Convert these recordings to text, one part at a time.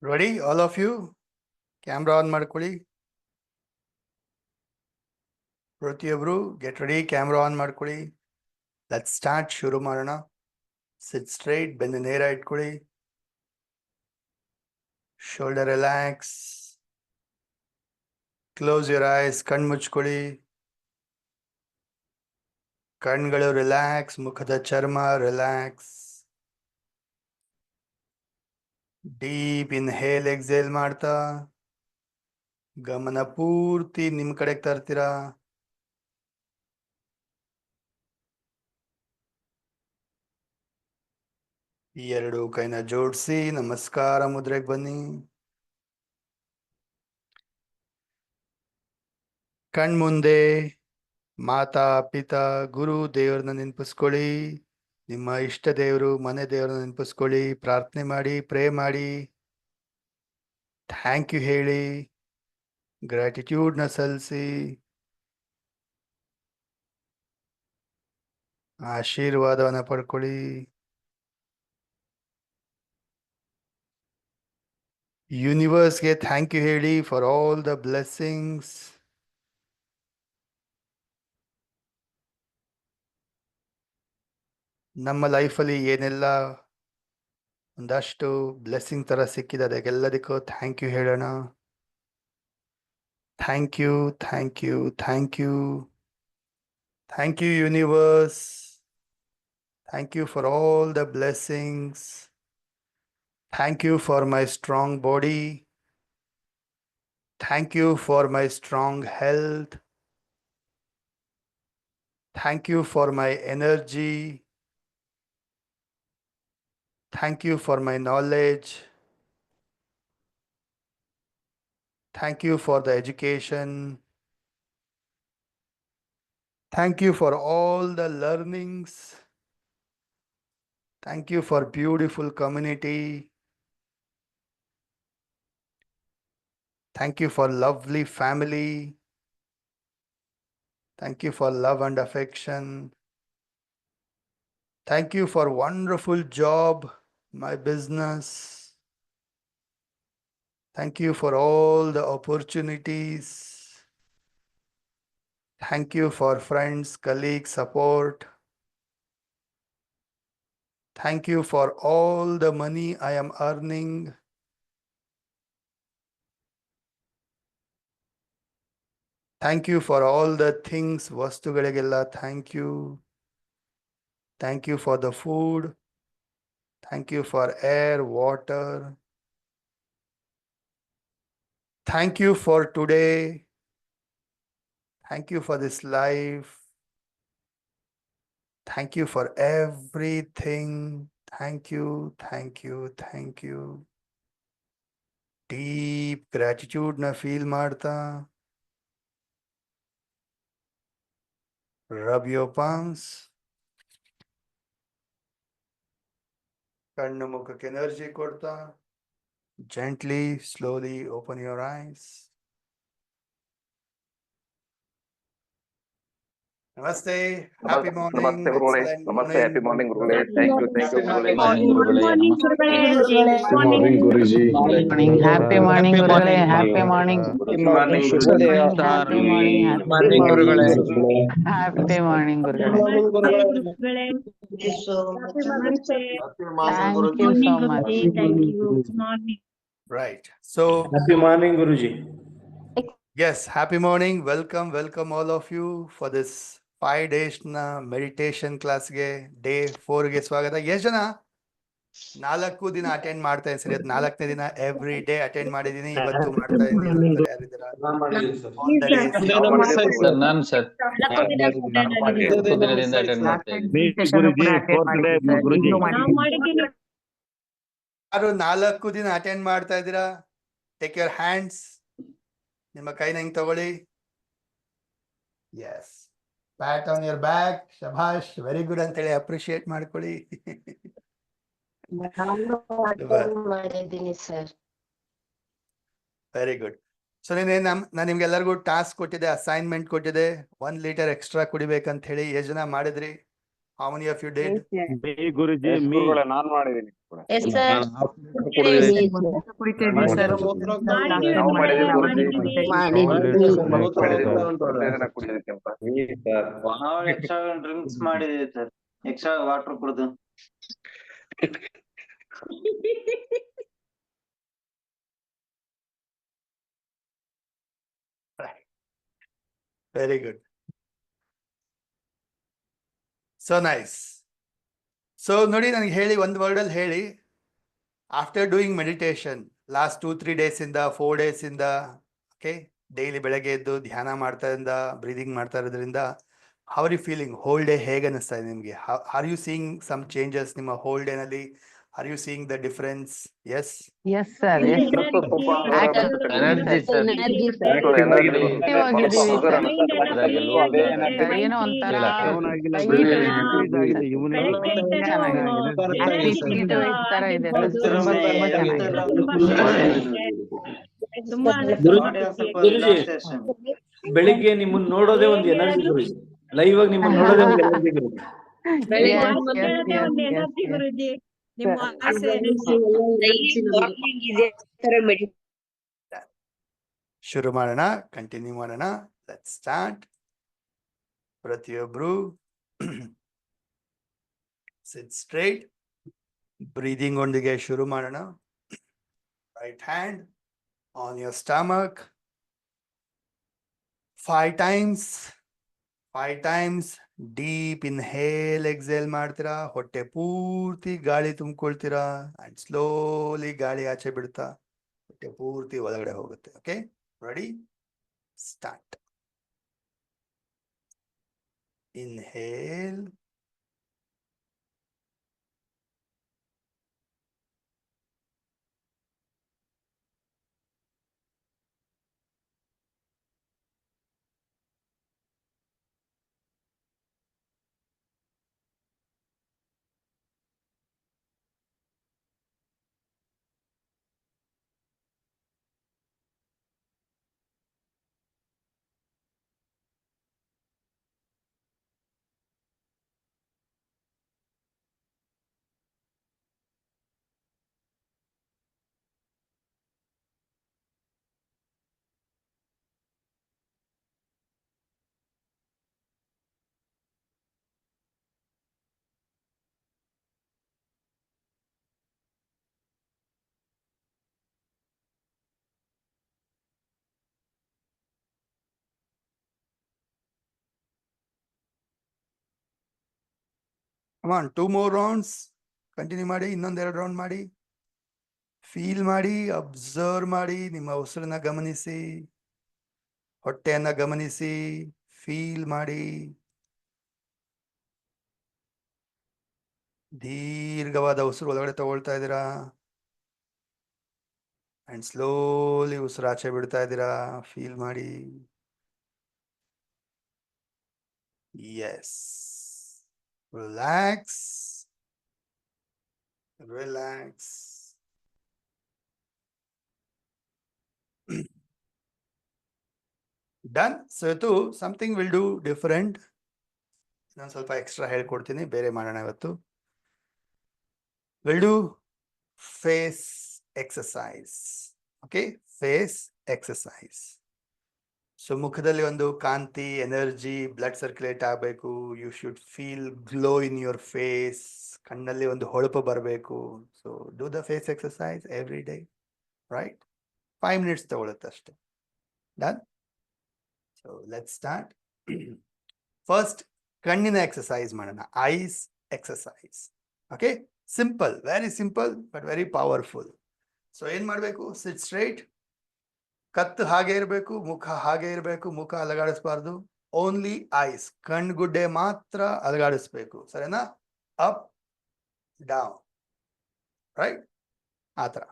Ready, all of you? Camera on ಮಾಡ್ಕೊಳ್ಳಿ. ಪ್ರತಿಯೊಬ್ರು get ready, camera on ಮಾಡ್ಕೊಳ್ಳಿ. Let's start. ಶುರು ಮಾಡೋಣ. Sit straight, ಬೆನ್ನು ನೇರ ಇಟ್ಕೊಳ್ಳಿ. Shoulder relax. Close your eyes, ಕಣ್ಣು ಮುಚ್ಕೊಳ್ಳಿ. ಕಣ್ಗಳು ರಿಲ್ಯಾಕ್ಸ್, ಮುಖದ ಚರ್ಮ ರಿಲ್ಯಾಕ್ಸ್. ಡೀಪ್ ಇನ್ಹೇಲ್ ಎಕ್ಸೇಲ್ ಮಾಡ್ತಾ ಗಮನ ಪೂರ್ತಿ ನಿಮ್ಮ ಕಡೆಗೆ ತರ್ತೀರಾ. ಈ ಎರಡು ಕೈನ ಜೋಡಿಸಿ ನಮಸ್ಕಾರ ಮುದ್ರೆಗೆ ಬನ್ನಿ. ಕಣ್ಮುಂದೆ ಮಾತಾ ಪಿತಾ ಗುರು ದೇವ್ರನ್ನ ನೆನಪಿಸ್ಕೊಳ್ಳಿ. ನಿಮ್ಮ ಇಷ್ಟ ದೇವರು ಮನೆ ದೇವ್ರನ್ನ ನೆನಪಿಸ್ಕೊಳ್ಳಿ. ಪ್ರಾರ್ಥನೆ ಮಾಡಿ, ಪ್ರೇ ಮಾಡಿ, ಥ್ಯಾಂಕ್ ಯು ಹೇಳಿ, ಗ್ರಾಟಿಟ್ಯೂಡ್ನ ಸಲ್ಲಿಸಿ, ಆಶೀರ್ವಾದವನ್ನ ಪಡ್ಕೊಳ್ಳಿ. ಯೂನಿವರ್ಸ್ಗೆ ಥ್ಯಾಂಕ್ ಯು ಹೇಳಿ ಫಾರ್ ಆಲ್ ದ ಬ್ಲೆಸ್ಸಿಂಗ್ಸ್. ನಮ್ಮ ಲೈಫಲ್ಲಿ ಏನೆಲ್ಲ ಒಂದಷ್ಟು ಬ್ಲೆಸ್ಸಿಂಗ್ ತರ ಸಿಕ್ಕಿದೆ ಅದಕ್ಕೆಲ್ಲದಕ್ಕೂ ಥ್ಯಾಂಕ್ ಯು ಹೇಳೋಣ. Thank you, thank you, thank you, thank you universe. Thank you for all the blessings. Thank you for my strong body. Thank you for my strong health. Thank you for my energy. Thank you for my knowledge. Thank you for the education. Thank you for all the learnings. Thank you for beautiful community. Thank you for lovely family. Thank you for love and affection. Thank you for wonderful job, my business. Thank you for all the opportunities. Thank you for friends, colleagues, support. Thank you for all the money I am earning. Thank you for all the things, vastugaligella. Thank you. Thank you for the food. Thank you for air, water. Thank you for today. Thank you for this life. Thank you for everything. Thank you, thank you, thank you. Deep gratitude na feel ಮಾಡ್ತಾ rub your palms. ಕಣ್ಣು ಮುಖಕ್ಕೆ energy ಕೊಡ್ತಾ gently, slowly open your eyes. Namaste, happy morning. Namaste, Gurule. Excellent Namaste, morning. happy morning, Gurule. Thank you, Gurule. Morning, Guruji. morning, happy morning, Gurule. Happy morning. Good morning, Happy Guruji. morning, happy Morning, Gurule. happy morning, Gurule. Thank you so much. Thank you so much. Thank you. Morning. Right. So, Happy morning, Guruji. yes, happy morning. Welcome all of you for this 5 days na meditation class ge day 4 ge swagata. ಎಷ್ಟು ಜನ 4 ದಿನ attend ಮಾಡ್ತಾ ಇದ್ದೀನಿ ಸರಿ, 4ನೇ ದಿನ every day attend ಮಾಡಿದೀನಿ, ಇವತ್ತು ಮಾಡ್ತಾ ಇದ್ದೀನಿ ಅಂತ ಯಾರಿದ್ದೀರಾ? ಸರ್ ನಾನು ಸರ್ 4 ದಿನದಿಂದ ಅಟೆಂಡ್ ಮಾಡ್ತಾ ಇದ್ದೀನಿ. ಯಾರು 4 ದಿನ ಅಟೆಂಡ್ ಮಾಡ್ತಾ ಇದ್ದೀರಾ? Take your hands. ನಿಮ್ಮ ಕೈನ ಹಿಂಗ್ ತಗೊಳ್ಳಿ. Yes, pat on your back. ಶಭಾಷ್, ವೆರಿ ಗುಡ್ ಅಂತೇಳಿ ಅಪ್ರಿಶಿಯೇಟ್ ಮಾಡ್ಕೊಳ್ಳಿ. ಮಾಡಿದ್ದೀನಿ ಸರ್. Very good. ಸೊ ನಾನು ನಿಮ್ಗೆಲ್ಲರಿಗೂ ಟಾಸ್ಕ್ ಕೊಟ್ಟಿದ್ದೆ, ಅಸೈನ್ಮೆಂಟ್ ಕೊಟ್ಟಿದ್ದೆ, 1 ಲೀಟರ್ ಎಕ್ಸ್ಟ್ರಾ ಕುಡಿಬೇಕಂತ ಹೇಳಿ. ಎಷ್ಟು ಜನ ಮಾಡಿದ್ರಿ? How many of you did? Me, Guruji, yes me. ಗುರುಗಳೇ ನಾನ್ ಮಾಡಿದ್ದೀನಿ ಕೂಡ ಎಸ್ ಸರ್ ಕುಡಿತಾ ಇದ್ದೀವಿ ಸರ್. ನಾವು ಮಾಡಿದೀವಿ ಗುರುಜಿ ಮಾಡಿದ್ವಿ. ಒಂದೇ ದಿನ ಕುಡಿಯೋದಕ್ಕೆ ಅಂತ ನಾವು ಎಕ್ಸ್ಟ್ರಾ ಡ್ರಿಂಕ್ಸ್ ಮಾಡಿದೀವಿ ಸರ್, ಎಕ್ಸ್ಟ್ರಾ ವಾಟರ್ ಕುಡ್ದು. Very good. So nice. So ನೋಡಿ ನನಗೆ ಹೇಳಿ ಒಂದು ವರ್ಡಲ್ಲಿ ಹೇಳಿ, after doing meditation last 2-3 days ಇಂದ 4 days ಇಂದ, ಓಕೆ, ಡೈಲಿ ಬೆಳಗ್ಗೆ ಎದ್ದು ಧ್ಯಾನ ಮಾಡ್ತಾರಿಂದ, ಬ್ರೀದಿಂಗ್ ಮಾಡ್ತಾ ಇರೋದ್ರಿಂದ, how are you feeling? Whole day ಹೇಗೆ ಅನಿಸ್ತಾ ಇದೆ ನಿಮಗೆ? Are you seeing some changes ನಿಮ್ಮ ಹೋಲ್ ಡೇನಲ್ಲಿ? Are you seeing the difference? Yes yes sir, yes. ಏನೋ ಒಂಥರ ತರ ಇದೆ ಸರ್. ತುಂಬಾ ರಿಲ್ಯಾಕ್ಸೇಷನ್. ಬೆಳಿಗ್ಗೆ ನಿಮ್ಮನ್ನ ನೋಡೋದೇ ಒಂದು ಎನರ್ಜಿ ಗುರುಜಿ. ಲೈವ್ ಆಗಿ ನಿಮ್ಮನ್ನ ನೋಡೋದೇ ಒಂದು ಎನರ್ಜಿ ಗುರುಜಿ. ಶುರು ಮಾಡೋಣ, ಕಂಟಿನ್ಯೂ ಮಾಡೋಣ. Let's start. ಪ್ರತಿಯೊಬ್ರು ಸಿಟ್ ಸ್ಟ್ರೈಟ್, ಬ್ರೀದಿಂಗ್ ಒಂದಿಗೆ ಶುರು ಮಾಡೋಣ. Right hand on your stomach 5 times. 5 times deep inhale, exhale ಮಾಡ್ತೀರಾ. ಹೊಟ್ಟೆ ಪೂರ್ತಿ ಗಾಳಿ ತುಂಬಿಕೊಳ್ತೀರಾ ಅಂಡ್ ಸ್ಲೋಲಿ ಗಾಳಿ ಆಚೆ ಬಿಡ್ತಾ ಹೊಟ್ಟೆ ಪೂರ್ತಿ ಒಳಗಡೆ ಹೋಗುತ್ತೆ. Okay, ready, start. Inhale, come on, 2 more rounds. Continue ಮಾಡಿ, ಇನ್ನೊಂದೆರಡು ರೌಂಡ್ ಮಾಡಿ. ಫೀಲ್ ಮಾಡಿ, ಅಬ್ಸರ್ವ್ ಮಾಡಿ, ನಿಮ್ಮ ಉಸಿರನ್ನ ಗಮನಿಸಿ, ಹೊಟ್ಟೆಯನ್ನ ಗಮನಿಸಿ, ಫೀಲ್ ಮಾಡಿ. ದೀರ್ಘವಾದ ಉಸಿರು ಒಳಗಡೆ ತಗೊಳ್ತಾ ಇದ್ದೀರಾ ಅಂಡ್ ಸ್ಲೋಲಿ ಉಸಿರು ಆಚೆ ಬಿಡ್ತಾ ಇದ್ದೀರಾ. ಫೀಲ್ ಮಾಡಿ. Yes, relax, relax. Done. So ಇವತ್ತು ಸಮಥಿಂಗ್ ವಿಲ್ ಡೂ ಡಿಫರೆಂಟ್. ನಾನು ಸ್ವಲ್ಪ ಎಕ್ಸ್ಟ್ರಾ ಹೇಳ್ಕೊಡ್ತೀನಿ, ಬೇರೆ ಮಾಡೋಣ ಇವತ್ತು. Will do face exercise. Okay, face exercise. So ಮುಖದಲ್ಲಿ ಒಂದು ಕಾಂತಿ, ಎನರ್ಜಿ, ಬ್ಲಡ್ ಸರ್ಕ್ಯುಲೇಟ್ ಆಗಬೇಕು. You should feel glow in your face. ಕಣ್ಣಲ್ಲಿ ಒಂದು ಹೊಳಪು ಬರಬೇಕು. So do the face exercise every day, right? 5 minutes ತಗೊಳುತ್ತೆ ಅಷ್ಟೇ. Done. So let's start. First ಕಣ್ಣಿನ ಎಕ್ಸಸೈಸ್ ಮಾಡೋಣ, eyes exercise. Okay, simple, very simple but very powerful. So ಏನ್ ಮಾಡಬೇಕು? ಸಿಟ್ ಸ್ಟ್ರೈಟ್, ಕತ್ತು ಹಾಗೆ ಇರಬೇಕು, ಮುಖ ಹಾಗೆ ಇರಬೇಕು, ಮುಖ ಅಲಗಾಡಿಸ್ಬಾರ್ದು. ಓನ್ಲಿ ಐಸ್, ಕಣ್ಗುಡ್ಡೆ ಮಾತ್ರ ಅಲಗಾಡಿಸ್ಬೇಕು, ಸರಿನಾ? Up down, right? ಆ ಥರ.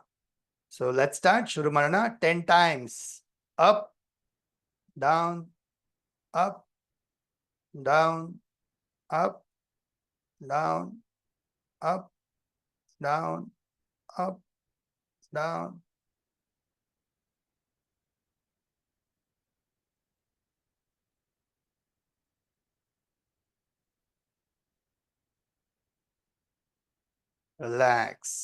ಸೊ ಲೆಟ್ಸ್ ಸ್ಟಾರ್ಟ್, ಶುರು ಮಾಡೋಣ. 10 times. Up down, up down, up down, up down, up down. Relax.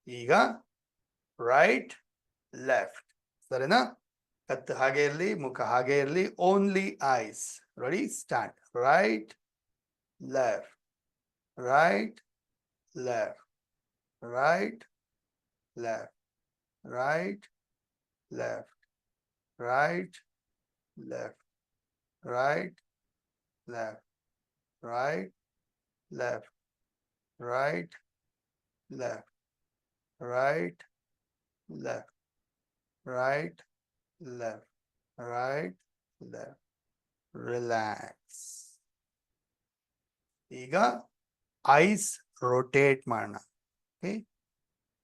ಈಗ ರೈಟ್ ಲೆಫ್ಟ್, ಸರಿನಾ? ಕತ್ತು ಹಾಗೆ ಇರಲಿ, ಮುಖ ಹಾಗೆ ಇರಲಿ, only ice. Ready, start. Right left, right left, right left, right left, right left, right left, right left, right left, right left, right left, right left. Relax. ಈಗ ice rotate ಮಾಡೋಣ. Okay,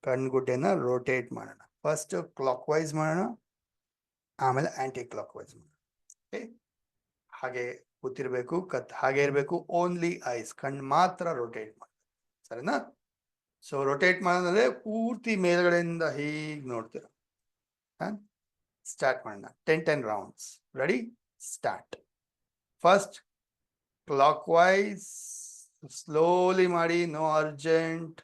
ಕಣ್ಗುಡ್ಡೆನ rotate ಮಾಡೋಣ. First clock wise ಮಾಡೋಣ, ಆಮೇಲೆ aunty clock wise ಮಾಡೋಣ. Okay, ಹಾಗೆ ಕೂತಿರ್ಬೇಕು, ಕತ್ ಹಾಗೆ ಇರಬೇಕು, ಓನ್ಲಿ ಐಸ್, ಕಣ್ಣು ಮಾತ್ರ ರೋಟೇಟ್ ಮಾಡಿ, ಸರಿನಾ? ಸೊ ರೋಟೇಟ್ ಮಾಡಿದ್ರೆ ಪೂರ್ತಿ ಮೇಲ್ಗಡೆಯಿಂದ ಹೀಗೆ ನೋಡ್ತೀರ. ಸ್ಟಾರ್ಟ್ ಮಾಡೋಣ. 10 rounds. Ready, start. First clockwise slowly ಮಾಡಿ, no urgent.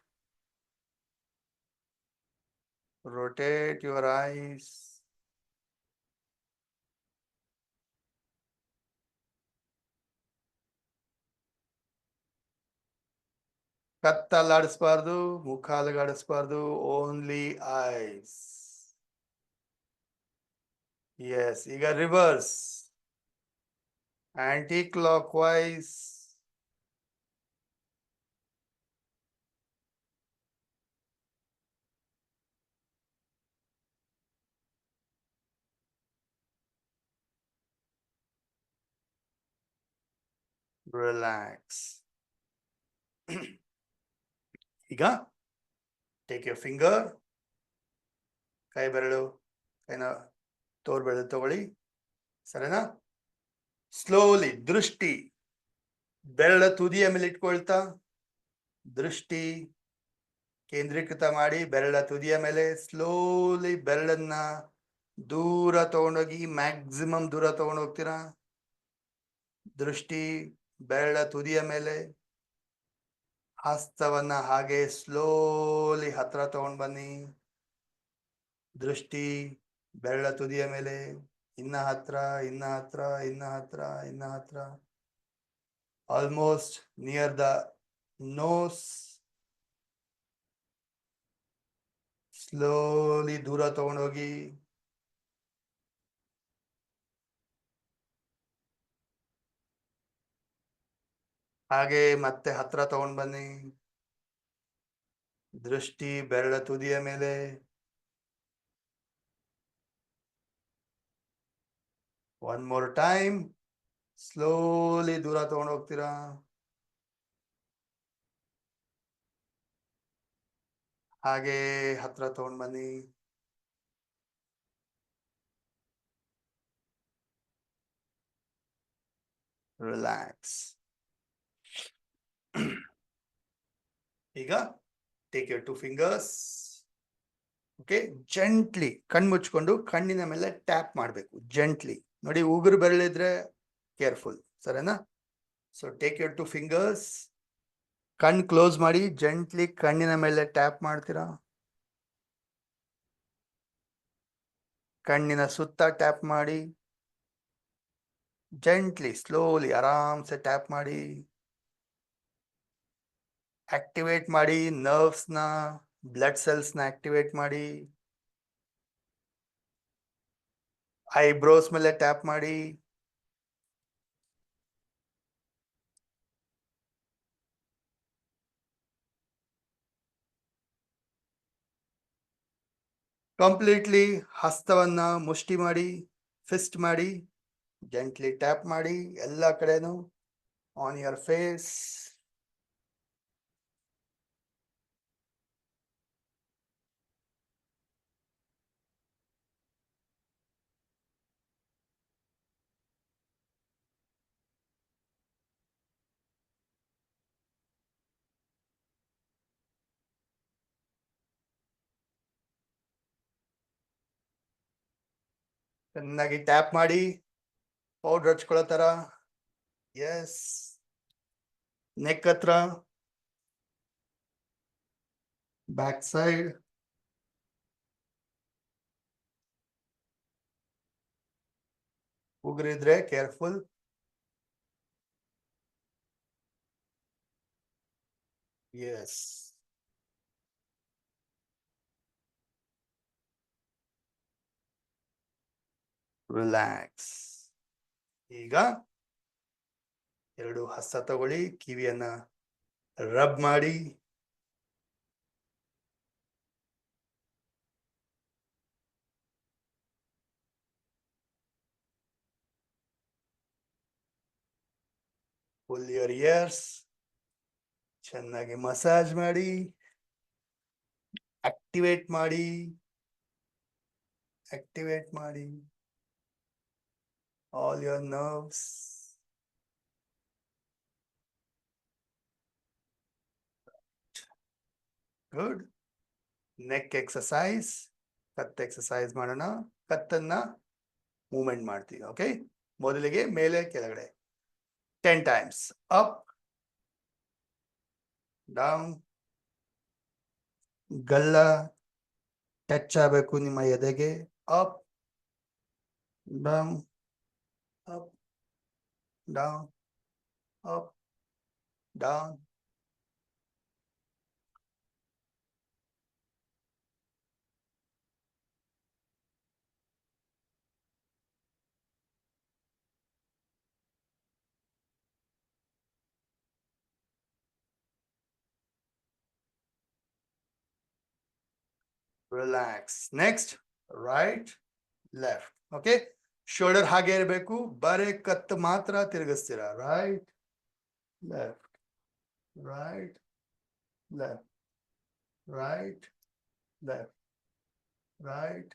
rotate your eyes. ಕತ್ತಲಾಡಿಸ್ಬಾರ್ದು, ಮುಖ ಅಲುಗಾಡಿಸ್ಬಾರ್ದು, ಓನ್ಲಿ ಐಸ್. ಎಸ್. ಈಗ reverse, anticlockwise. Relax. ಈಗ ಟೇಕ್ ಯರ್ ಫಿಂಗರ್, ಕೈ ಬೆರಳು, ಕೈನ ತೋರ್ ಬೆರಳು ತಗೊಳ್ಳಿ, ಸರಿನಾ? ಸ್ಲೋಲಿ ದೃಷ್ಟಿ ಬೆರಳ ತುದಿಯ ಮೇಲೆ ಇಟ್ಕೊಳ್ತಾ ದೃಷ್ಟಿ ಕೇಂದ್ರೀಕೃತ ಮಾಡಿ, ಬೆರಳ ತುದಿಯ ಮೇಲೆ ಸ್ಲೋಲಿ ಬೆರಳನ್ನ ದೂರ ತಗೊಂಡೋಗಿ, ಮ್ಯಾಕ್ಸಿಮಮ್ ದೂರ ತಗೊಂಡೋಗ್ತೀರಾ. ದೃಷ್ಟಿ ಬೆರಳ ತುದಿಯ ಮೇಲೆ, ಹಸ್ತವನ್ನ ಹಾಗೆ ಸ್ಲೋಲಿ ಹತ್ರ ತಗೊಂಡ್ ಬನ್ನಿ. ದೃಷ್ಟಿ ಬೆರಳ ತುದಿಯ ಮೇಲೆ, ಇನ್ನ ಹತ್ರ, ಇನ್ನ ಹತ್ರ, ಇನ್ನ ಹತ್ರ, ಇನ್ನ ಹತ್ರ, almost near the nose. Slowly ದೂರ ತಗೊಂಡೋಗಿ, ಹಾಗೆ ಮತ್ತೆ ಹತ್ರ ತಗೊಂಡ್ ಬನ್ನಿ. ದೃಷ್ಟಿ ಬೆರಳ ತುದಿಯ ಮೇಲೆ, ಒನ್ ಮೋರ್ ಟೈಮ್, ಸ್ಲೋಲಿ ದೂರ ತಗೊಂಡು ಹೋಗ್ತೀರಾ. ಹಾಗೆ ಹತ್ರ ತಗೊಂಡ್ ಬನ್ನಿ. ರಿಲ್ಯಾಕ್ಸ್. ಈಗ take your 2 fingers. Okay, gently ಕಣ್ಣು ಮುಚ್ಕೊಂಡು ಕಣ್ಣಿನ ಮೇಲೆ ಟ್ಯಾಪ್ ಮಾಡಬೇಕು, ಜೆಂಟ್ಲಿ. ನೋಡಿ, ಉಗುರು ಬೆರಳಿದ್ರೆ ಕೇರ್ಫುಲ್, ಸರಿನಾ? ಸೊ ಟೇಕ್ ಯುವರ್ 2 ಫಿಂಗರ್ಸ್, ಕಣ್ಣು ಕ್ಲೋಸ್ ಮಾಡಿ, ಜೆಂಟ್ಲಿ ಕಣ್ಣಿನ ಮೇಲೆ ಟ್ಯಾಪ್ ಮಾಡ್ತೀರಾ. ಕಣ್ಣಿನ ಸುತ್ತ ಟ್ಯಾಪ್ ಮಾಡಿ, ಜೆಂಟ್ಲಿ ಸ್ಲೋಲಿ ಆರಾಮ್ಸೆ ಟ್ಯಾಪ್ ಮಾಡಿ. ಆಕ್ಟಿವೇಟ್ ಮಾಡಿ ನರ್ವ್ಸ್ನ, ಬ್ಲಡ್ ಸೆಲ್ಸ್ನ ಆಕ್ಟಿವೇಟ್ ಮಾಡಿ. ಐಬ್ರೋಸ್ ಮೇಲೆ ಟ್ಯಾಪ್ ಮಾಡಿ. ಕಂಪ್ಲೀಟ್ಲಿ ಹಸ್ತವನ್ನ ಮುಷ್ಟಿ ಮಾಡಿ, ಫಿಸ್ಟ್ ಮಾಡಿ, ಜೆಂಟ್ಲಿ ಟ್ಯಾಪ್ ಮಾಡಿ ಎಲ್ಲ ಕಡೆನೂ ಆನ್ ಯುವರ್ ಫೇಸ್. ಚೆನ್ನಾಗಿ ಟ್ಯಾಪ್ ಮಾಡಿ, ಪೌಡರ್ ಹಚ್ಕೊಳ್ಳೋ ತರ. ಎಸ್. ನೆಕ್ ಹತ್ರ, Back side. ಉಗುರಿದ್ರೆ ಕೇರ್ಫುಲ್. Yes. Relax. ಈಗ ಎರಡು ಹಸ್ತ ತಗೊಳ್ಳಿ, ಕಿವಿಯನ್ನ ರಬ್ ಮಾಡಿ. Pull your ears. ಚೆನ್ನಾಗಿ ಮಸಾಜ್ ಮಾಡಿ, ಆಕ್ಟಿವೇಟ್ ಮಾಡಿ, ಆಕ್ಟಿವೇಟ್ ಮಾಡಿ all your nerves. Good. Neck exercise. ಕತ್ ಎಕ್ಸರ್ಸೈಸ್ ಮಾಡೋಣ. ಕತ್ತನ್ನ ಮೂವ್ಮೆಂಟ್ ಮಾಡ್ತೀವಿ. ಓಕೆ, ಮೊದಲಿಗೆ ಮೇಲೆ ಕೆಳಗಡೆ 10 times. Up, down. ಗಲ್ಲ ಟಚ್ ಆಗಬೇಕು ನಿಮ್ಮ ಎದೆಗೆ. Up, down, up, down, up, down. Relax. Next, right, left. Okay. Shoulder ಹಾಗೆ ಇರಬೇಕು, ಬರೇ ಕತ್ತು ಮಾತ್ರ ತಿರುಗಿಸ್ತೀರಾ. Right, left, right, left, right, left, right,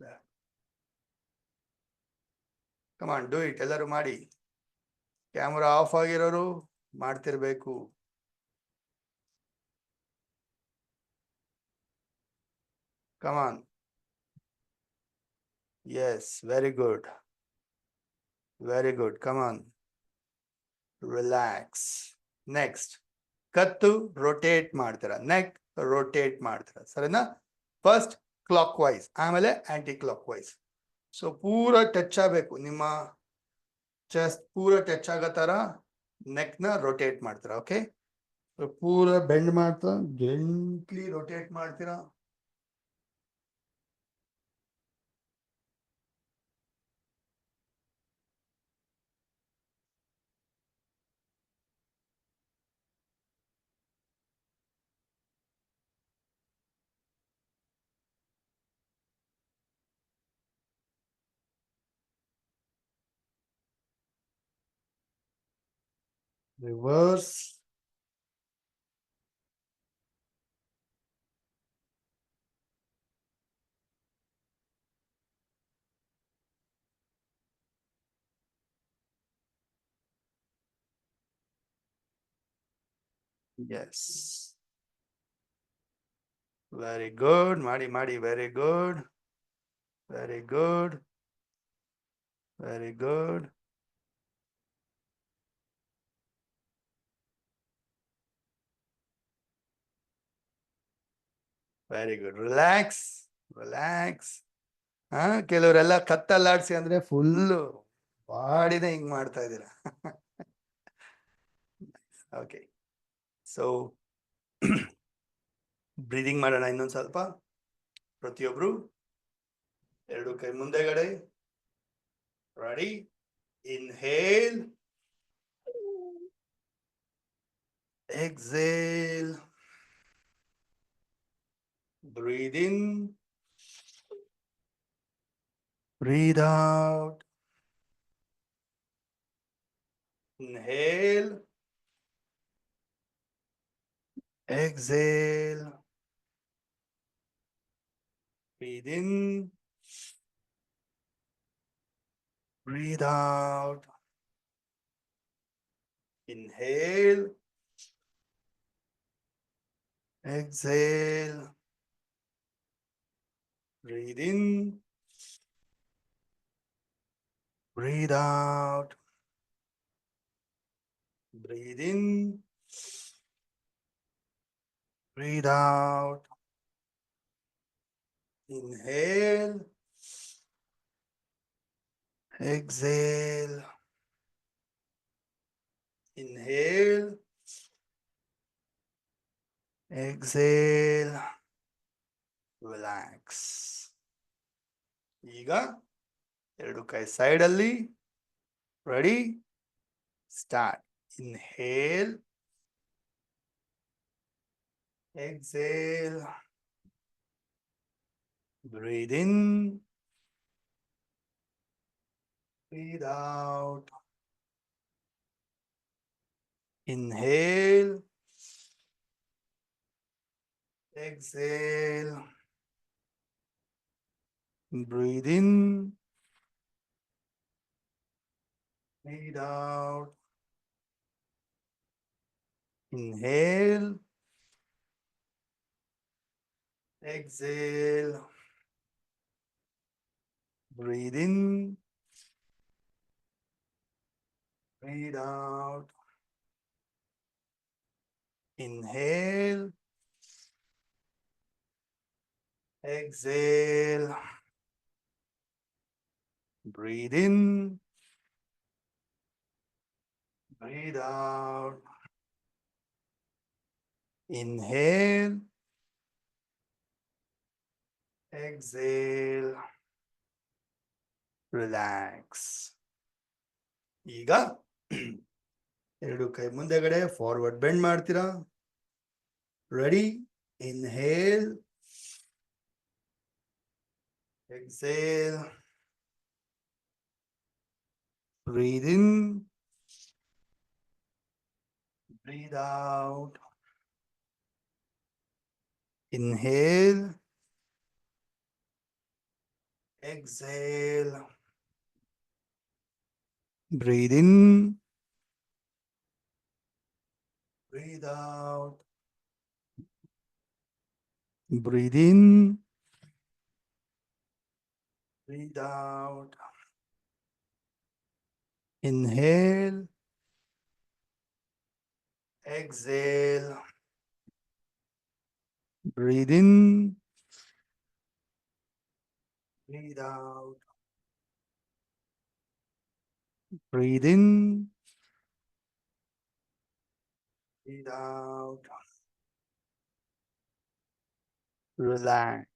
left. Come on, do it. ಎಲ್ಲರೂ ಮಾಡಿ. ಕ್ಯಾಮರಾ ಆಫ್ ಆಗಿರೋರು ಮಾಡ್ತಿರ್ಬೇಕು. ಕಮಾನ್. Yes, very good. Very good. Come on. Relax. Next. ಕತ್ತು rotate ಮಾಡ್ತೀರಾ. Neck rotate ಮಾಡ್ತೀರಾ. ಸರಿನಾ? ಫಸ್ಟ್ ಕ್ಲಾಕ್ ವೈಸ್, ಆಮೇಲೆ ಆಂಟಿ ಕ್ಲಾಕ್ ವೈಸ್. ಸೊ ಪೂರ ಟಚ್ ಆಗಬೇಕು, ನಿಮ್ಮ ಚೆಸ್ಟ್ ಪೂರ ಟಚ್ ಆಗೋ ಥರ ನೆಕ್ನ ರೊಟೇಟ್ ಮಾಡ್ತೀರಾ. ಓಕೆ, ಪೂರ ಬೆಂಡ್ ಮಾಡ್ತಾ ಜೆಂಟ್ಲಿ ರೊಟೇಟ್ ಮಾಡ್ತೀರಾ. Reverse. Yes. Very good. Madi, Madi, very good. Very good. Very good. Very good. Relax. Relax. ಕೆಲವರೆಲ್ಲ ಕತ್ತಲ್ಲಾಡ್ಸಿ ಅಂದ್ರೆ ಫುಲ್ಲು ಬಾಡಿನ ಹಿಂಗ್ ಮಾಡ್ತಾ ಇದ್ದೀರಾ. ಓಕೆ, ಸೊ ಬ್ರೀದಿಂಗ್ ಮಾಡೋಣ ಇನ್ನೊಂದು ಸ್ವಲ್ಪ. ಪ್ರತಿಯೊಬ್ರು ಎರಡು ಕೈ ಮುಂದೆಗಡೆ. Ready? Inhale, exhale, breathe in, breathe out, inhale, exhale, breathe in, breathe out, inhale, exhale, breathe in, breathe out, breathe in, Breathe out. Inhale. Exhale. Inhale. Exhale. Relax. ಈಗ ಎರಡು ಕೈ ಸೈಡ್ ಅಲ್ಲಿ. Ready, start. Inhale. Exhale. Breathe in. Breathe out. Inhale. Exhale. Breathe in. Breathe out. Inhale. Exhale. Breathe in. Breathe out. Inhale. Exhale. Breathe in. Breathe out. Inhale. Exhale. Relax. ಈಗ ಎರಡು ಕೈ ಮುಂದೆಗಡೆ forward bend ಮಾಡ್ತೀರಾ. Ready, inhale. Exhale. Breathe in. Breathe out. Inhale. Exhale. Breathe in. Breathe out. Breathe in. Breathe out. Inhale. Exhale. Breathe in. Breathe out. Breathe in. Breathe out. Relax.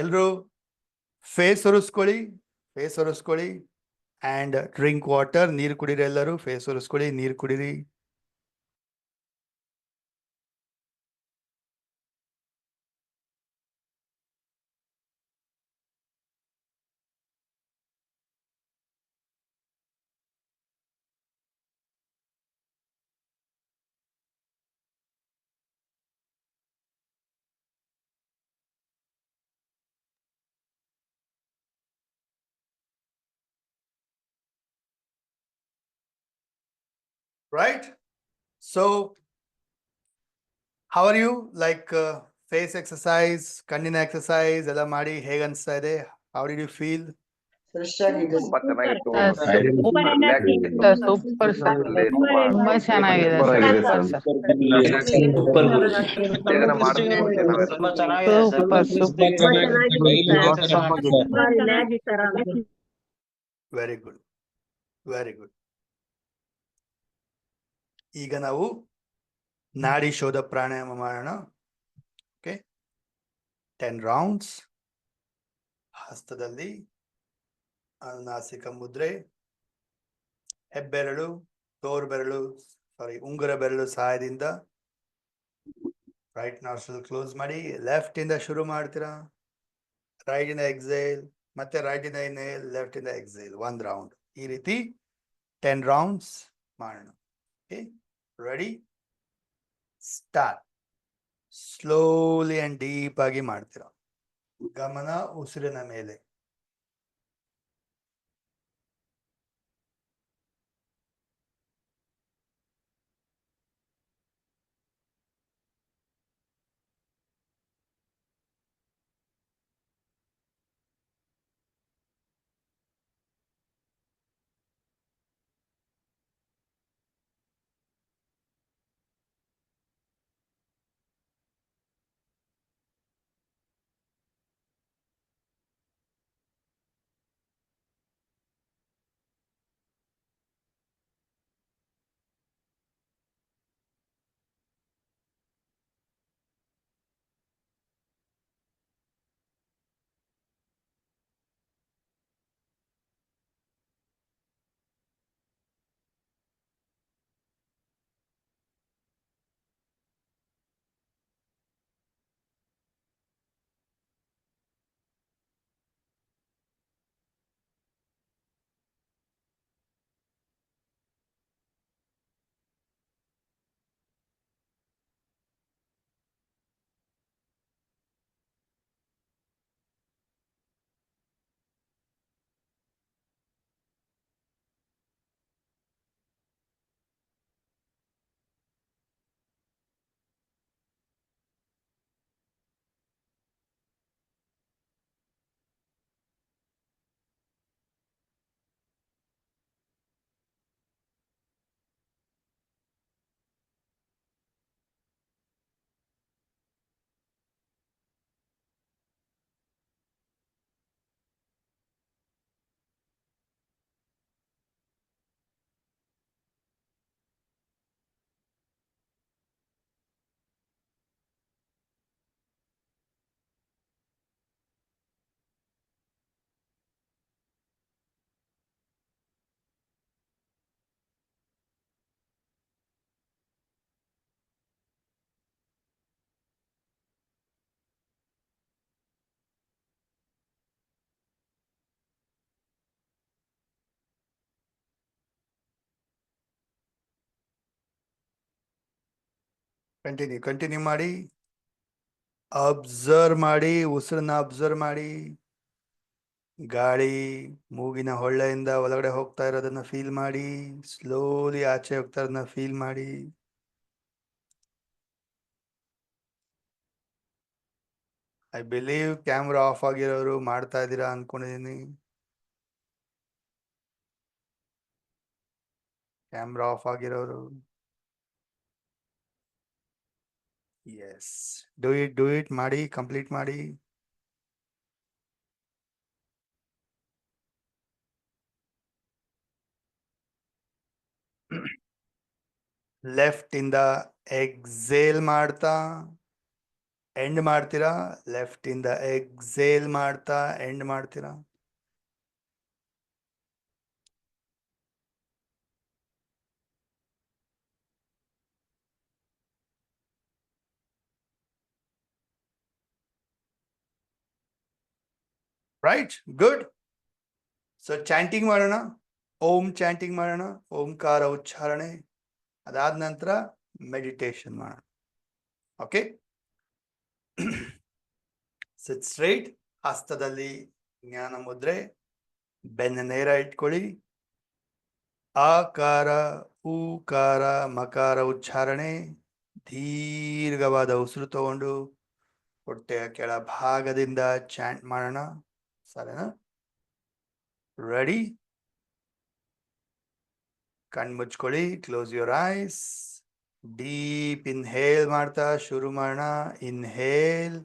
ಎಲ್ರು face ಒರೆಸ್ಕೊಳ್ಳಿ, face ಒರೆಸ್ಕೊಳ್ಳಿ. And drink water, ನೀರು ಕುಡೀರಿ. ಎಲ್ಲರೂ face ಒರೆಸ್ಕೊಳ್ಳಿ, ನೀರು ಕುಡೀರಿ. Right? So, how are you? Like face exercise, ಕಣ್ಣಿನ exercise ಎಲ್ಲ ಮಾಡಿ ಹೇಗೆ ಅನಿಸ್ತಾ ಇದೆ? How did you feel? ತುಂಬಾ ಚೆನ್ನಾಗಿತ್ತು. Super Relax energy. ಇತ್ತು. Super sir. ಒಳ್ಳೆ ತುಂಬಾ ಚೆನ್ನಾಗಿದೆ Super ಆಗಿದೆ ಸರ್. sir. ಸೂಪರ್ ಗುರು. ಇದನ್ನ ಮಾಡ್ಬೇಕು ಅಂತೀವಿ ನಾವೆಲ್ಲ. ತುಂಬಾ ಚೆನ್ನಾಗಿದೆ sir. Super very good, very good. ಈಗ ನಾವು ನಾಡಿ ಶೋಧ ಪ್ರಾಣಾಯಾಮ ಮಾಡೋಣ. Okay, 10 rounds. ಹಸ್ತದಲ್ಲಿ ಅನುನಾಸಿಕ ಮುದ್ರೆ, ಹೆಬ್ಬೆರಳು, ತೋರು ಬೆರಳು, ಉಂಗುರ ಬೆರಳು ಸಹಾಯದಿಂದ ರೈಟ್ ನಾಸ್ಟ್ರಲ್ ಕ್ಲೋಸ್ ಮಾಡಿ. ಲೆಫ್ಟ್ ಇಂದ ಶುರು ಮಾಡ್ತೀರಾ. ರೈಟ್ ಇಂದ ಎಕ್ಸೇಲ್, ಮತ್ತೆ ರೈಟ್ ಇಂದ ಇನ್ಹೇಲ್, ಲೆಫ್ಟ್ ಇಂದ ಎಕ್ಸೇಲ್. 1 ರೌಂಡ್. ಈ ರೀತಿ 10 ರೌಂಡ್ಸ್ ಮಾಡೋಣ. Okay, ready, start. Slowly and deep ಆಗಿ ಮಾಡ್ತೀರಾ. ಗಮನ ಉಸಿರಿನ ಮೇಲೆ. ಕಂಟಿನ್ಯೂ ಮಾಡಿ. ಅಬ್ಸರ್ವ್ ಮಾಡಿ, ಉಸಿರನ್ನ ಅಬ್ಸರ್ವ್ ಮಾಡಿ. ಗಾಳಿ ಮೂಗಿನ ಹೊಳ್ಳೆಯಿಂದ ಒಳಗಡೆ ಹೋಗ್ತಾ ಇರೋದನ್ನ ಫೀಲ್ ಮಾಡಿ. ಸ್ಲೋಲಿ ಆಚೆ ಹೋಗ್ತಾ ಇರೋದನ್ನ ಫೀಲ್ ಮಾಡಿ. ಐ ಬಿಲೀವ್ ಕ್ಯಾಮ್ರಾ ಆಫ್ ಆಗಿರೋರು ಮಾಡ್ತಾ ಇದ್ದೀರಾ ಅನ್ಕೊಂಡಿದೀನಿ. ಕ್ಯಾಮ್ರಾ ಆಫ್ ಆಗಿರೋರು, ಎಸ್, ಡೂ ಇಟ್ ಮಾಡಿ, ಕಂಪ್ಲೀಟ್ ಮಾಡಿ. ಲೆಫ್ಟ್ ಇಂದ ಎಕ್ಸೇಲ್ ಮಾಡ್ತಾ ಎಂಡ್ ಮಾಡ್ತೀರಾ. ಲೆಫ್ಟ್ ಇಂದ ಎಕ್ಸೇಲ್ ಮಾಡ್ತಾ ಎಂಡ್ ಮಾಡ್ತೀರಾ. Right, good. ಸೊ ಚಾಂಟಿಂಗ್ ಮಾಡೋಣ. ಓಂ ಚಾಂಟಿಂಗ್ ಮಾಡೋಣ, ಓಂಕಾರ ಉಚ್ಚಾರಣೆ. ಅದಾದ ನಂತರ ಮೆಡಿಟೇಷನ್ ಮಾಡೋಣ. ಓಕೆ, ಸಿಟ್ ಸ್ಟ್ರೈಟ್. ಹಸ್ತದಲ್ಲಿ ಜ್ಞಾನ ಮುದ್ರೆ, ಬೆನ್ನ ನೇರ ಇಟ್ಕೊಳ್ಳಿ. ಆಕಾರ, ಊಕಾರ, ಮಕಾರ ಉಚ್ಚಾರಣೆ. ದೀರ್ಘವಾದ ಉಸಿರು ತಗೊಂಡು ಹೊಟ್ಟೆಯ ಕೆಳ ಭಾಗದಿಂದ ಚಾಂಟ್ ಮಾಡೋಣ. ಸರಿನಾ? ರೆಡಿ? ಕಣ್ ಮುಚ್ಕೊಳ್ಳಿ. Close your eyes. Deep inhale ಮಾಡ್ತಾ ಶುರು ಮಾಡೋಣ. Inhale.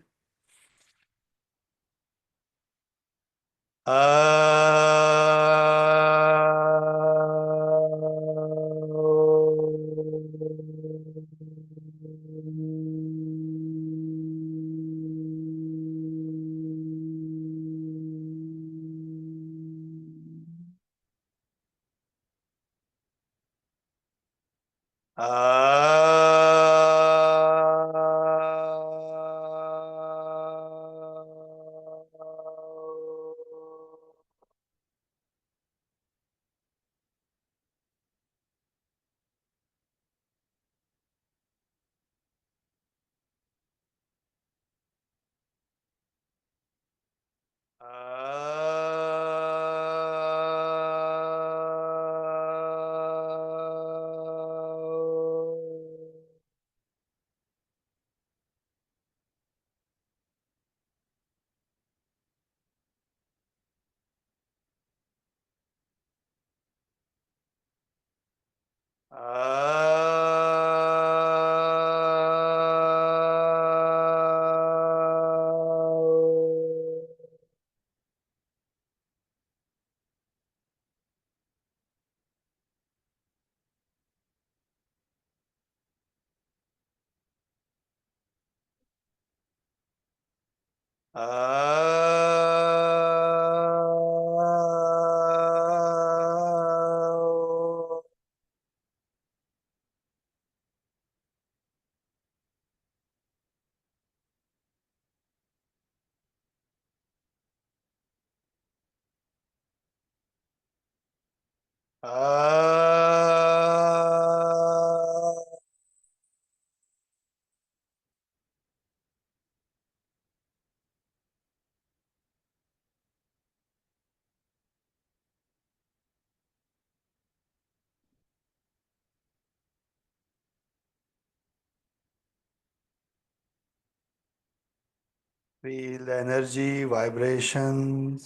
Feel the energy, vibrations.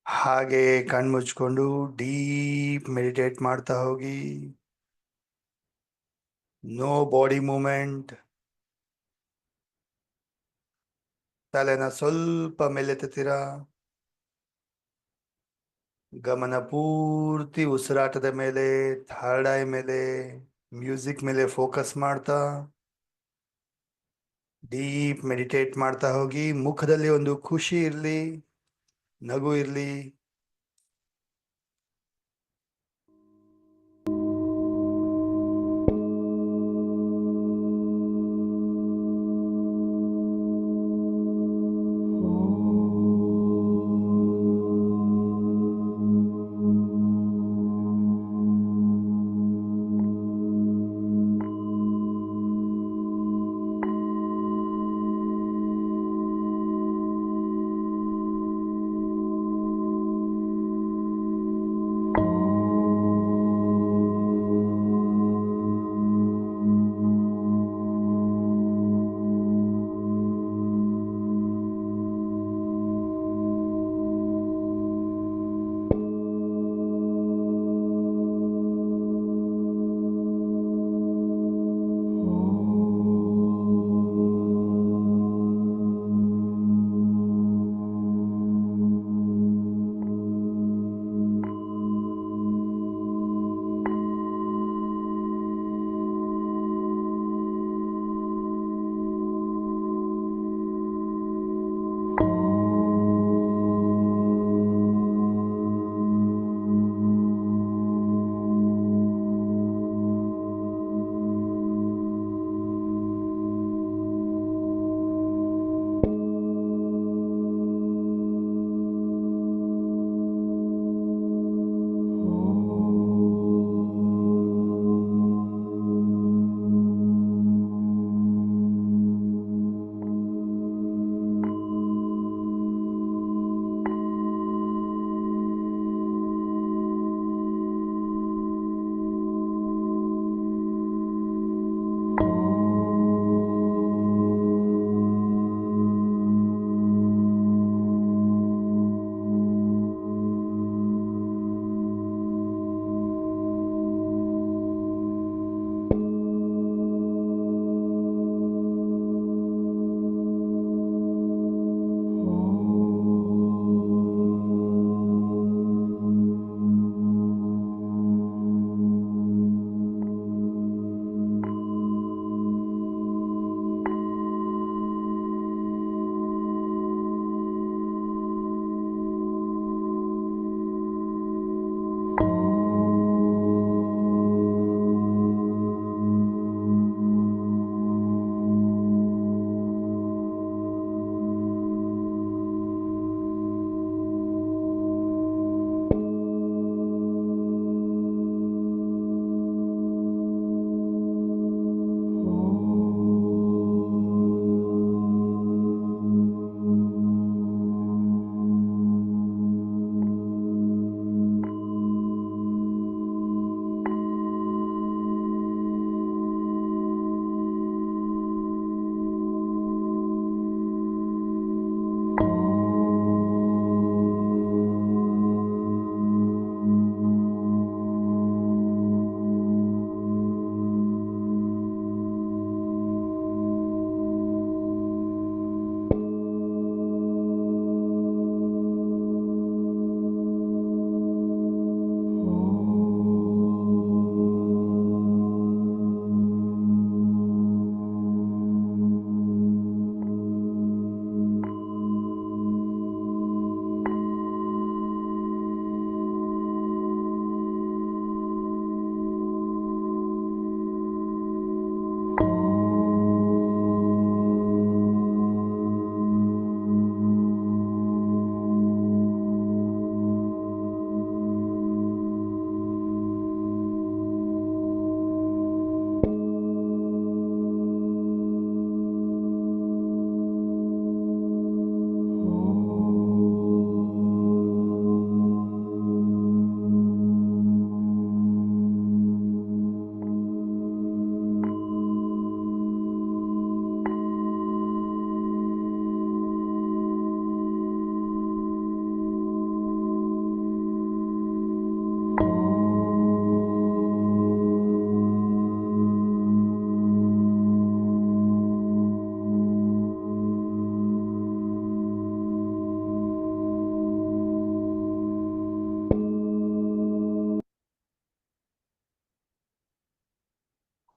ಹಾಗೆ ಕಣ್ಮುಚ್ಕೊಂಡು ಡೀಪ್ ಮೆಡಿಟೇಟ್ ಮಾಡ್ತಾ ಹೋಗಿ. No body movement. ತಲೆನ ಸ್ವಲ್ಪ ಮೇಲೆತ್ತೀರಾ. ಗಮನ ಪೂರ್ತಿ ಉಸಿರಾಟದ ಮೇಲೆ, ಥರ್ಡ್ ಐ ಮೇಲೆ, ಮ್ಯೂಸಿಕ್ ಮೇಲೆ ಫೋಕಸ್ ಮಾಡ್ತಾ ಡೀಪ್ ಮೆಡಿಟೇಟ್ ಮಾಡ್ತಾ ಹೋಗಿ. ಮುಖದಲ್ಲಿ ಒಂದು ಖುಷಿ ಇರಲಿ, ನಗು ಇರಲಿ.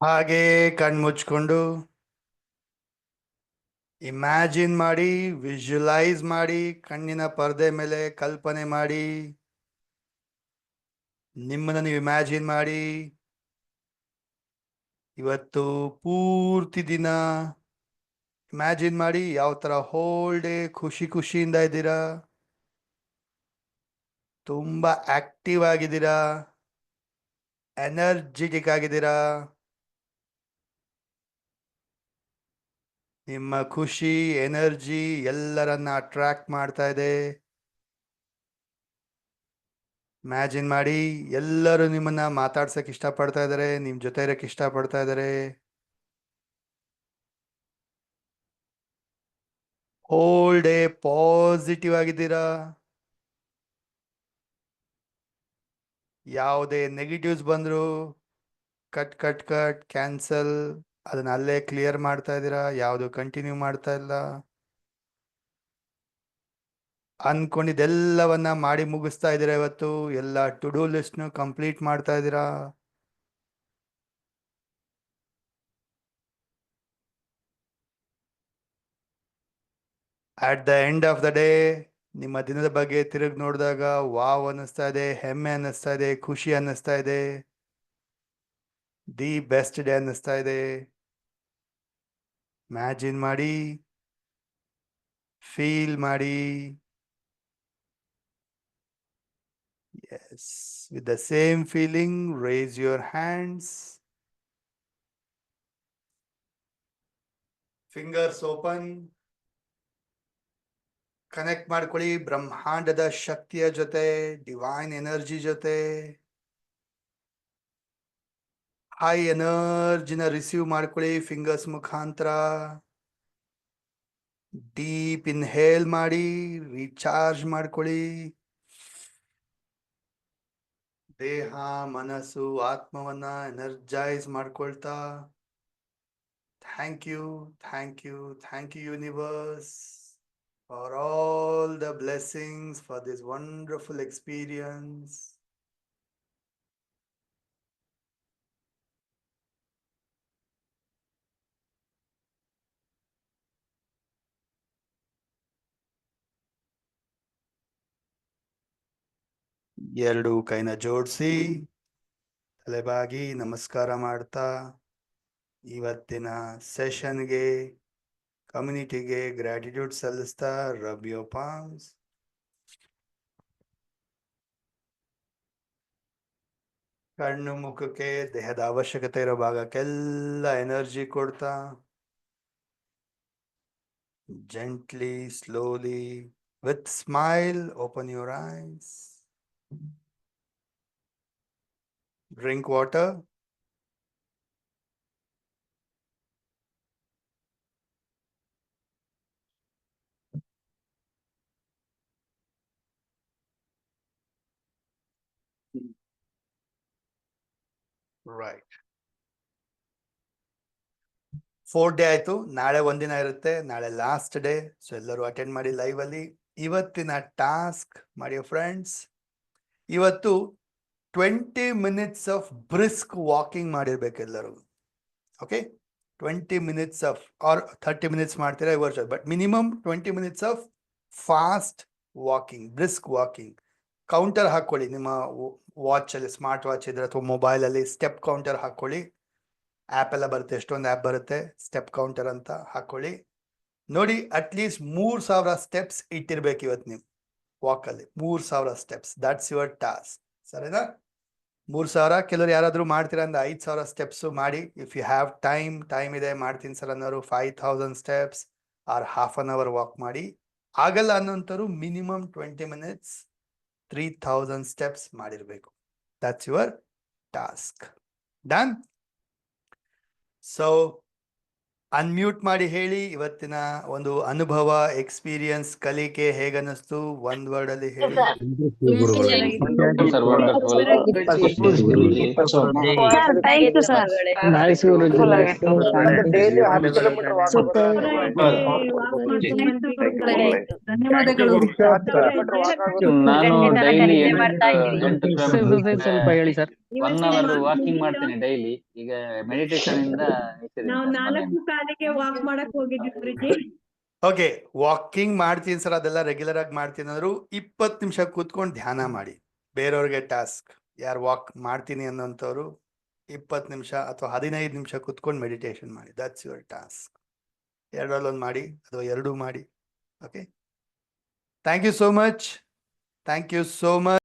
ಹಾಗೆ ಕಣ್ಮುಚ್ಕೊಂಡು ಇಮ್ಯಾಜಿನ್ ಮಾಡಿ, ವಿಜುವಲೈಸ್ ಮಾಡಿ, ಕಣ್ಣಿನ ಪರದೆ ಮೇಲೆ ಕಲ್ಪನೆ ಮಾಡಿ, ನಿಮ್ಮನ್ನು ನೀವು ಇಮ್ಯಾಜಿನ್ ಮಾಡಿ. ಇವತ್ತು ಪೂರ್ತಿ ದಿನ ಇಮ್ಯಾಜಿನ್ ಮಾಡಿ ಯಾವ ತರ ಹೋಲ್ ಡೇ ಖುಷಿಯಿಂದ ಇದ್ದೀರಾ, ತುಂಬಾ ಆಕ್ಟಿವ್ ಆಗಿದ್ದೀರಾ, ಎನರ್ಜೆಟಿಕ್ ಆಗಿದ್ದೀರಾ. ನಿಮ್ಮ ಖುಷಿ ಎನರ್ಜಿ ಎಲ್ಲರನ್ನ ಅಟ್ರಾಕ್ಟ್ ಮಾಡ್ತಾ ಇದೆ. ಇಮ್ಯಾಜಿನ್ ಮಾಡಿ ಎಲ್ಲರೂ ನಿಮ್ಮನ್ನ ಮಾತಾಡ್ಸಕ್ ಇಷ್ಟಪಡ್ತಾ ಇದ್ದಾರೆ, ನಿಮ್ ಜೊತೆ ಇರಕ್ ಇಷ್ಟಪಡ್ತಾ ಇದ್ದಾರೆ. ಹೋಲ್ ಡೇ ಪಾಸಿಟಿವ್ ಆಗಿದ್ದೀರಾ. ಯಾವುದೇ ನೆಗೆಟಿವ್ಸ್ ಬಂದ್ರು ಕಟ್ ಕ್ಯಾನ್ಸಲ್, ಅದನ್ನ ಅಲ್ಲೇ ಕ್ಲಿಯರ್ ಮಾಡ್ತಾ ಇದ್ದೀರಾ, ಯಾವುದು ಕಂಟಿನ್ಯೂ ಮಾಡ್ತಾ ಇಲ್ಲ. ಅನ್ಕೊಂಡಿದ್ದೆಲ್ಲವನ್ನ ಮಾಡಿ ಮುಗಿಸ್ತಾ ಇದ್ದೀರಾ. ಇವತ್ತು ಎಲ್ಲ ಟು ಡೂ ಲಿಸ್ಟ್ನು ಕಂಪ್ಲೀಟ್ ಮಾಡ್ತಾ ಇದ್ದೀರಾ. At the end of the day ನಿಮ್ಮ ದಿನದ ಬಗ್ಗೆ ತಿರುಗಿ ನೋಡಿದಾಗ ವಾವ್ ಅನ್ನಿಸ್ತಾ ಇದೆ, ಹೆಮ್ಮೆ ಅನ್ನಿಸ್ತಾ ಇದೆ, ಖುಷಿ ಅನ್ನಿಸ್ತಾ ಇದೆ, ದಿ ಬೆಸ್ಟ್ ಡೇ ಅನ್ನಿಸ್ತಾ ಇದೆ. ಇಮ್ಯಾಜಿನ್ ಮಾಡಿ, ಫೀಲ್ ಮಾಡಿ. Yes, with the same feeling, raise your hands. Fingers open. Connect ಮಾಡ್ಕೊಳ್ಳಿ ಬ್ರಹ್ಮಾಂಡದ ಶಕ್ತಿಯ ಜೊತೆ, ಡಿವೈನ್ ಎನರ್ಜಿ ಜೊತೆ. ಹೈ ಎನರ್ಜಿನ ರಿಸೀವ್ ಮಾಡ್ಕೊಳ್ಳಿ ಫಿಂಗರ್ಸ್ ಮುಖಾಂತರ. ಡೀಪ್ ಇನ್ಹೇಲ್ ಮಾಡಿ, ರೀಚಾರ್ಜ್ ಮಾಡ್ಕೊಳ್ಳಿ. ದೇಹ ಮನಸ್ಸು ಆತ್ಮವನ್ನ ಎನರ್ಜೈಸ್ ಮಾಡ್ಕೊಳ್ತಾ. Thank you universe for all the blessings, for this wonderful experience. ಎರಡು ಕೈನ ಜೋಡಿಸಿ ತಲೆಬಾಗಿ ನಮಸ್ಕಾರ ಮಾಡ್ತಾ ಇವತ್ತಿನ ಸೆಷನ್ಗೆ ಕಮ್ಯುನಿಟಿಗೆ ಗ್ರಾಟಿಟ್ಯೂಡ್ ಸಲ್ಲಿಸ್ತಾ ರಬ್ ಯೋರ್ ಪಾಮ್ಸ್. ಕಣ್ಣು ಮುಖಕ್ಕೆ ದೇಹದ ಅವಶ್ಯಕತೆ ಇರೋ ಭಾಗಕ್ಕೆಲ್ಲ ಎನರ್ಜಿ ಕೊಡ್ತಾ gently, slowly, with smile, open your eyes. Drink water. Right. 4th day ಆಯ್ತು. ನಾಳೆ ಒಂದಿನ ಇರುತ್ತೆ. ನಾಳೆ ಲಾಸ್ಟ್ ಡೇ. ಸೊ ಎಲ್ಲರೂ ಅಟೆಂಡ್ ಮಾಡಿ ಲೈವ್ ಅಲ್ಲಿ. ಇವತ್ತಿನ ಟಾಸ್ಕ್ ಮಾಡಿ ಫ್ರೆಂಡ್ಸ್. ಇವತ್ತು 20 minutes ಆಫ್ ಬ್ರಿಸ್ಕ್ ವಾಕಿಂಗ್ ಮಾಡಿರ್ಬೇಕು ಎಲ್ಲರೂ. Okay, 20 minutes of or 30 minutes ಮಾಡ್ತೀರಾ ವರ್ಷ, but minimum 20 minutes of fast walking, brisk walking. Counter ಹಾಕೊಳ್ಳಿ ನಿಮ್ಮ ವಾಚ್ ಅಲ್ಲಿ, ಸ್ಮಾರ್ಟ್ ವಾಚ್ ಇದ್ರೆ ಅಥವಾ ಮೊಬೈಲ್ ಅಲ್ಲಿ ಸ್ಟೆಪ್ ಕೌಂಟರ್ ಹಾಕೊಳ್ಳಿ. ಆ್ಯಪ್ ಎಲ್ಲ ಬರುತ್ತೆ, ಎಷ್ಟೊಂದು ಆ್ಯಪ್ ಬರುತ್ತೆ, ಸ್ಟೆಪ್ ಕೌಂಟರ್ ಅಂತ ಹಾಕೊಳ್ಳಿ. ನೋಡಿ, ಅಟ್ಲೀಸ್ಟ್ 3000 ಸ್ಟೆಪ್ಸ್ ಇಟ್ಟಿರ್ಬೇಕು ಇವತ್ತು ನೀವು ವಾಕಲ್ಲಿ. 3000 ಸ್ಟೆಪ್ಸ್, ದಟ್ಸ್ ಯುವರ್ ಟಾಸ್ಕ್. ಸರಿನಾ? 3000. ಕೆಲವರು ಯಾರಾದರೂ ಮಾಡ್ತೀರಾ ಅಂದ್ರೆ 5000 ಸ್ಟೆಪ್ಸು ಮಾಡಿ. ಇಫ್ ಯು ಹ್ಯಾವ್ ಟೈಮ್ ಇದೆ ಮಾಡ್ತೀನಿ ಸರ್ ಅನ್ನೋರು 5000 steps or half an hour walk ಮಾಡಿ. ಆಗಲ್ಲ ಅನ್ನೋಂಥವ್ರು ಮಿನಿಮಮ್ 20 minutes 3000 ಸ್ಟೆಪ್ಸ್ ಮಾಡಿರ್ಬೇಕು. That's your task. Done? So unmute ಮಾಡಿ ಹೇಳಿ ಇವತ್ತಿನ ಒಂದು ಅನುಭವ, ಎಕ್ಸ್ಪೀರಿಯನ್ಸ್, ಕಲಿಕೆ ಹೇಗನ್ನಿಸ್ತು? ಒಂದ್ ವರ್ಡ್ ಅಲ್ಲಿ ಹೇಳಿ. ನಾನು ಡೈಲಿ ಸ್ವಲ್ಪ ಹೇಳಿ ಸರ್. 1 hour ವಾಕಿಂಗ್ ಮಾಡ್ತೀನಿ ಡೈಲಿ. ಈಗ ಮೆಡಿಟೇಷನ್ ಇಂದ ನಾವು 4 ಕಾಲಿಗೆ ವಾಕ್ ಮಾಡಕ್ ಹೋಗಿದ್ವಿ ಗುರುಜಿ. ಓಕೆ, ವಾಕಿಂಗ್ ಮಾಡ್ತೀನಿ ಸರ್, ಅದೆಲ್ಲ ರೆಗ್ಯುಲರ್ ಆಗಿ ಮಾಡ್ತೀನಿ ಅಂದ್ರು 20 ನಿಮಿಷ ಕೂತ್ಕೊಂಡು ಧ್ಯಾನ ಮಾಡಿ. ಬೇರೆಯವ್ರಿಗೆ ಟಾಸ್ಕ್, ಯಾರು ವಾಕ್ ಮಾಡ್ತೀನಿ ಅನ್ನೋಂಥವ್ರು 20 ನಿಮಿಷ ಅಥವಾ 15 ನಿಮಿಷ ಕೂತ್ಕೊಂಡು ಮೆಡಿಟೇಷನ್ ಮಾಡಿ. That's your task. ಎರಡರಲ್ಲೊಂದು ಮಾಡಿ ಅಥವಾ ಎರಡೂ ಮಾಡಿ. Okay, thank you so much. Thank you so much.